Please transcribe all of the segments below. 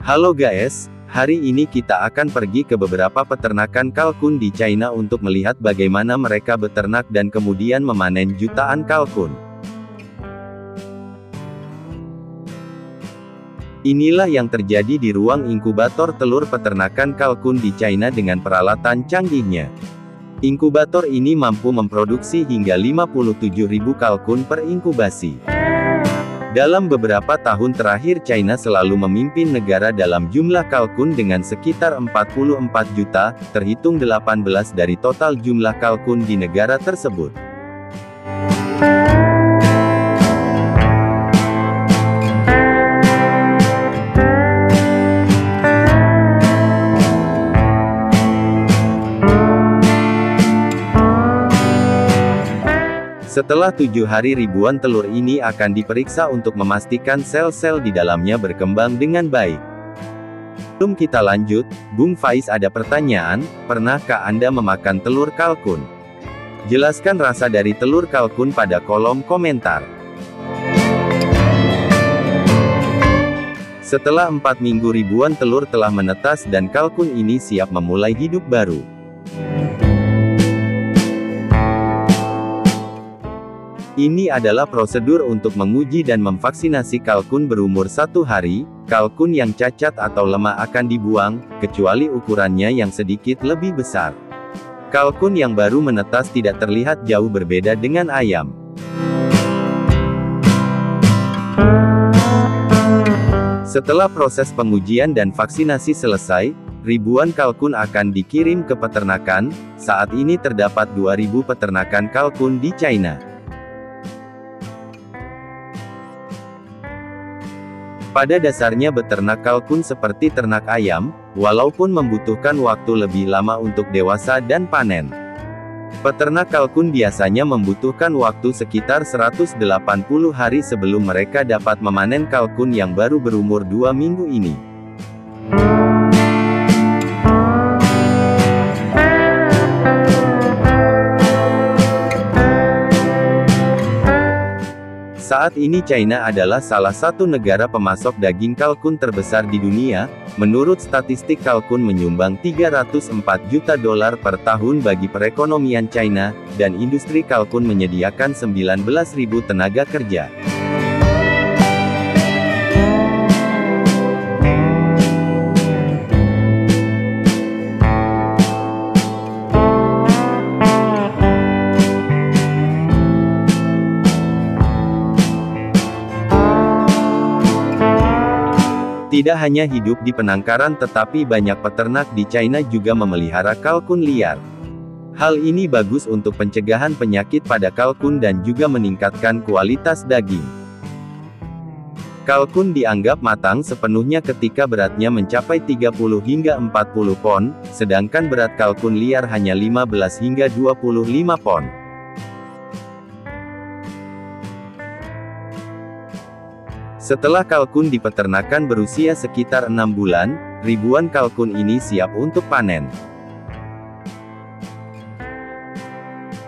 Halo guys, hari ini kita akan pergi ke beberapa peternakan kalkun di China untuk melihat bagaimana mereka beternak dan kemudian memanen jutaan kalkun. Inilah yang terjadi di ruang inkubator telur peternakan kalkun di China dengan peralatan canggihnya. Inkubator ini mampu memproduksi hingga 57.000 kalkun per inkubasi. Dalam beberapa tahun terakhir China selalu memimpin negara dalam jumlah kalkun dengan sekitar 44 juta, terhitung 18 dari total jumlah kalkun di negara tersebut. Setelah 7 hari ribuan telur ini akan diperiksa untuk memastikan sel-sel di dalamnya berkembang dengan baik. Sebelum kita lanjut, Bung Faiz ada pertanyaan, pernahkah Anda memakan telur kalkun? Jelaskan rasa dari telur kalkun pada kolom komentar. Setelah 4 minggu ribuan telur telah menetas dan kalkun ini siap memulai hidup baru. Ini adalah prosedur untuk menguji dan memvaksinasi kalkun berumur 1 hari. Kalkun yang cacat atau lemah akan dibuang, kecuali ukurannya yang sedikit lebih besar. Kalkun yang baru menetas tidak terlihat jauh berbeda dengan ayam. Setelah proses pengujian dan vaksinasi selesai, ribuan kalkun akan dikirim ke peternakan. Saat ini terdapat 2.000 peternakan kalkun di China. Pada dasarnya beternak kalkun seperti ternak ayam, walaupun membutuhkan waktu lebih lama untuk dewasa dan panen. Peternak kalkun biasanya membutuhkan waktu sekitar 180 hari sebelum mereka dapat memanen kalkun yang baru berumur 2 minggu ini. Saat ini China adalah salah satu negara pemasok daging kalkun terbesar di dunia. Menurut statistik kalkun menyumbang 304 juta dolar per tahun bagi perekonomian China, dan industri kalkun menyediakan 19.000 tenaga kerja. Tidak hanya hidup di penangkaran tetapi banyak peternak di China juga memelihara kalkun liar. Hal ini bagus untuk pencegahan penyakit pada kalkun dan juga meningkatkan kualitas daging. Kalkun dianggap matang sepenuhnya ketika beratnya mencapai 30 hingga 40 pon, sedangkan berat kalkun liar hanya 15 hingga 25 pon. Setelah kalkun di peternakan berusia sekitar 6 bulan, ribuan kalkun ini siap untuk panen.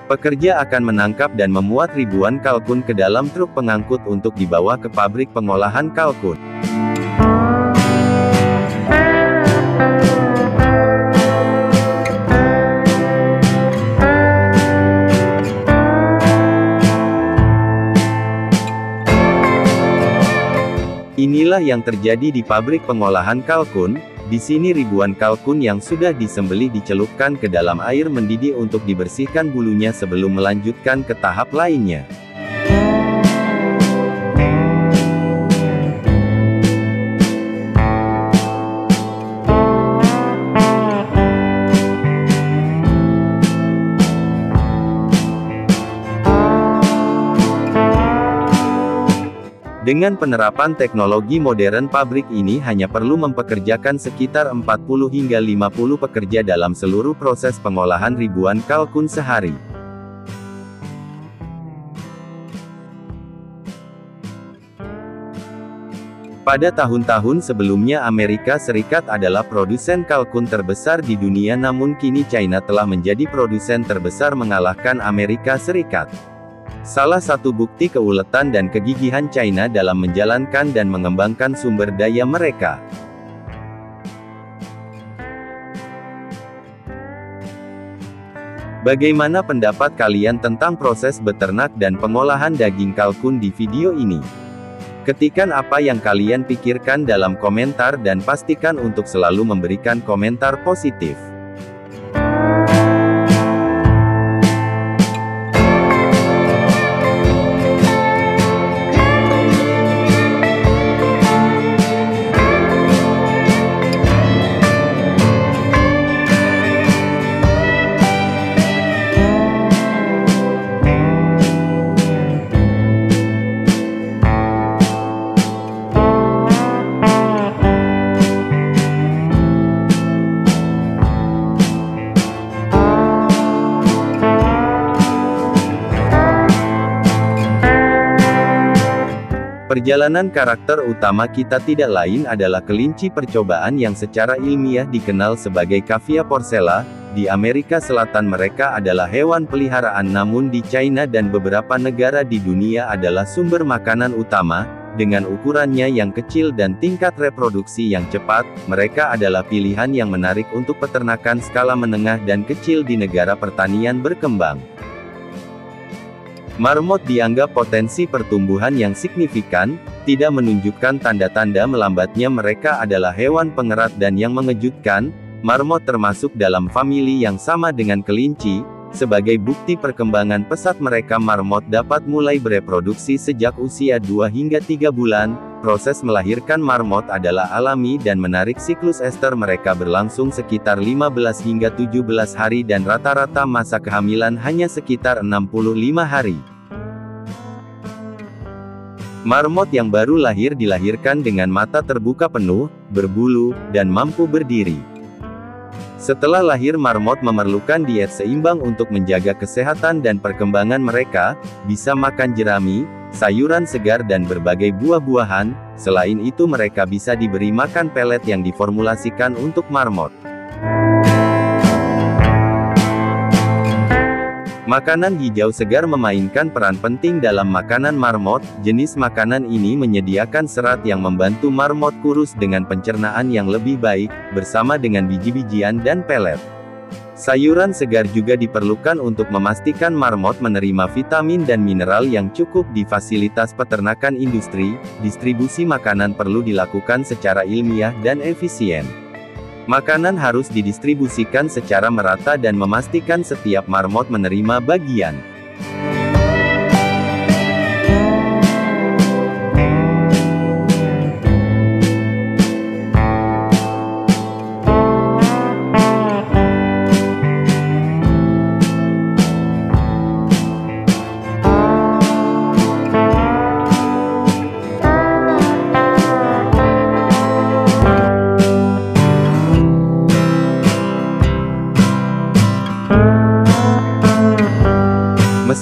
Pekerja akan menangkap dan memuat ribuan kalkun ke dalam truk pengangkut untuk dibawa ke pabrik pengolahan kalkun. Inilah yang terjadi di pabrik pengolahan kalkun. Di sini ribuan kalkun yang sudah disembelih dicelupkan ke dalam air mendidih untuk dibersihkan bulunya sebelum melanjutkan ke tahap lainnya. Dengan penerapan teknologi modern pabrik ini hanya perlu mempekerjakan sekitar 40 hingga 50 pekerja dalam seluruh proses pengolahan ribuan kalkun sehari. Pada tahun-tahun sebelumnya Amerika Serikat adalah produsen kalkun terbesar di dunia, namun kini China telah menjadi produsen terbesar mengalahkan Amerika Serikat. Salah satu bukti keuletan dan kegigihan China dalam menjalankan dan mengembangkan sumber daya mereka. Bagaimana pendapat kalian tentang proses beternak dan pengolahan daging kalkun di video ini? Ketikkan apa yang kalian pikirkan dalam komentar dan pastikan untuk selalu memberikan komentar positif. Perjalanan karakter utama kita tidak lain adalah kelinci percobaan yang secara ilmiah dikenal sebagai Cavia porcella. Di Amerika Selatan mereka adalah hewan peliharaan, namun di China dan beberapa negara di dunia adalah sumber makanan utama. Dengan ukurannya yang kecil dan tingkat reproduksi yang cepat, mereka adalah pilihan yang menarik untuk peternakan skala menengah dan kecil di negara pertanian berkembang. Marmot dianggap potensi pertumbuhan yang signifikan, tidak menunjukkan tanda-tanda melambatnya. Mereka adalah hewan pengerat dan yang mengejutkan, marmot termasuk dalam famili yang sama dengan kelinci. Sebagai bukti perkembangan pesat mereka, marmot dapat mulai bereproduksi sejak usia 2 hingga 3 bulan. Proses melahirkan marmot adalah alami dan menarik. Siklus ester mereka berlangsung sekitar 15 hingga 17 hari dan rata-rata masa kehamilan hanya sekitar 65 hari. Marmot yang baru lahir dilahirkan dengan mata terbuka penuh, berbulu, dan mampu berdiri. Setelah lahir, marmot memerlukan diet seimbang untuk menjaga kesehatan dan perkembangan mereka, bisa makan jerami, sayuran segar dan berbagai buah-buahan. Selain itu mereka bisa diberi makan pelet yang diformulasikan untuk marmot. Makanan hijau segar memainkan peran penting dalam makanan marmot. Jenis makanan ini menyediakan serat yang membantu marmot kurus dengan pencernaan yang lebih baik, bersama dengan biji-bijian dan pelet. Sayuran segar juga diperlukan untuk memastikan marmot menerima vitamin dan mineral yang cukup di fasilitas peternakan industri. Distribusi makanan perlu dilakukan secara ilmiah dan efisien. Makanan harus didistribusikan secara merata dan memastikan setiap marmot menerima bagian.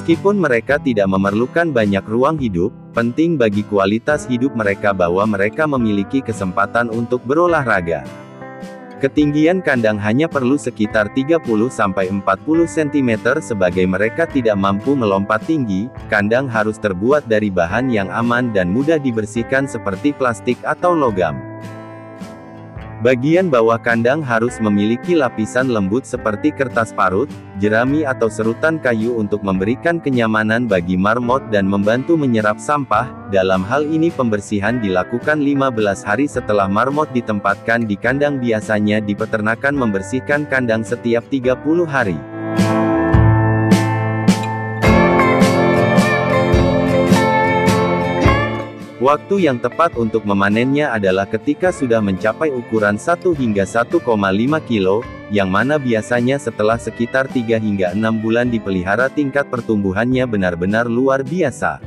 Meskipun mereka tidak memerlukan banyak ruang hidup, penting bagi kualitas hidup mereka bahwa mereka memiliki kesempatan untuk berolahraga. Ketinggian kandang hanya perlu sekitar 30-40 cm sebagai mereka tidak mampu melompat tinggi. Kandang harus terbuat dari bahan yang aman dan mudah dibersihkan seperti plastik atau logam. Bagian bawah kandang harus memiliki lapisan lembut seperti kertas parut, jerami atau serutan kayu untuk memberikan kenyamanan bagi marmot dan membantu menyerap sampah. Dalam hal ini pembersihan dilakukan 15 hari setelah marmot ditempatkan di kandang. Biasanya di peternakan membersihkan kandang setiap 30 hari. Waktu yang tepat untuk memanennya adalah ketika sudah mencapai ukuran 1 hingga 1,5 kilo, yang mana biasanya setelah sekitar 3 hingga 6 bulan dipelihara. Tingkat pertumbuhannya benar-benar luar biasa.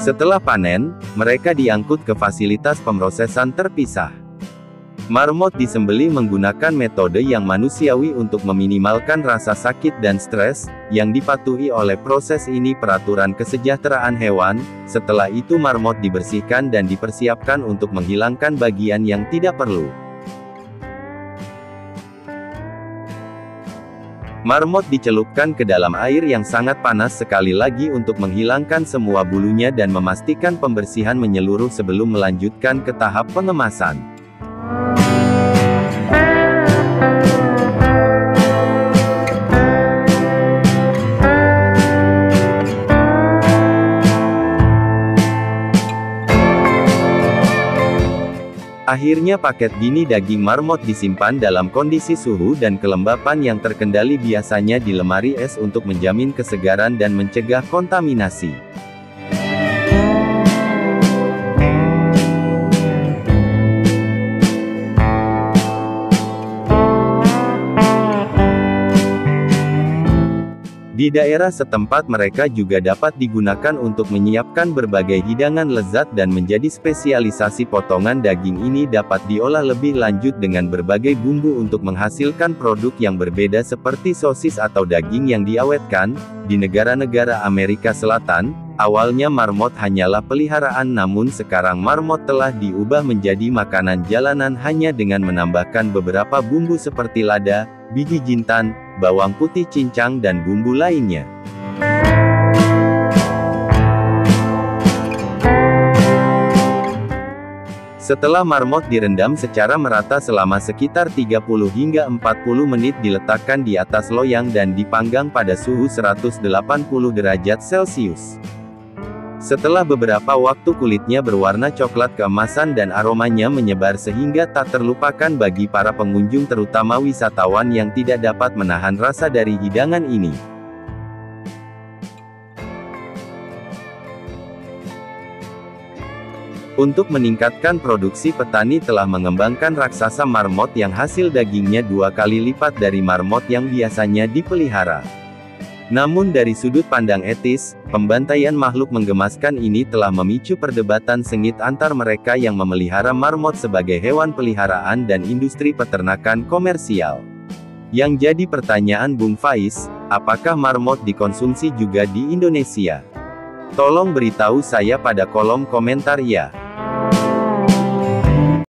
Setelah panen, mereka diangkut ke fasilitas pemrosesan terpisah. Marmot disembelih menggunakan metode yang manusiawi untuk meminimalkan rasa sakit dan stres, yang dipatuhi oleh proses ini peraturan kesejahteraan hewan. Setelah itu marmot dibersihkan dan dipersiapkan untuk menghilangkan bagian yang tidak perlu. Marmot dicelupkan ke dalam air yang sangat panas sekali lagi untuk menghilangkan semua bulunya dan memastikan pembersihan menyeluruh sebelum melanjutkan ke tahap pengemasan. Akhirnya paket bini daging marmot disimpan dalam kondisi suhu dan kelembapan yang terkendali biasanya di lemari es untuk menjamin kesegaran dan mencegah kontaminasi. Di daerah setempat mereka juga dapat digunakan untuk menyiapkan berbagai hidangan lezat dan menjadi spesialisasi. Potongan daging ini dapat diolah lebih lanjut dengan berbagai bumbu untuk menghasilkan produk yang berbeda seperti sosis atau daging yang diawetkan. Di negara-negara Amerika Selatan, awalnya marmot hanyalah peliharaan, namun sekarang marmot telah diubah menjadi makanan jalanan hanya dengan menambahkan beberapa bumbu seperti lada, biji jintan, bawang putih cincang dan bumbu lainnya. Setelah marmot direndam secara merata selama sekitar 30 hingga 40 menit, diletakkan di atas loyang dan dipanggang pada suhu 180 derajat Celcius. Setelah beberapa waktu kulitnya berwarna coklat keemasan dan aromanya menyebar sehingga tak terlupakan bagi para pengunjung, terutama wisatawan yang tidak dapat menahan rasa dari hidangan ini. Untuk meningkatkan produksi, petani telah mengembangkan raksasa marmot yang hasil dagingnya 2 kali lipat dari marmot yang biasanya dipelihara. Namun dari sudut pandang etis, pembantaian makhluk menggemaskan ini telah memicu perdebatan sengit antar mereka yang memelihara marmot sebagai hewan peliharaan dan industri peternakan komersial. Yang jadi pertanyaan Bung Faiz, apakah marmot dikonsumsi juga di Indonesia? Tolong beritahu saya pada kolom komentar ya.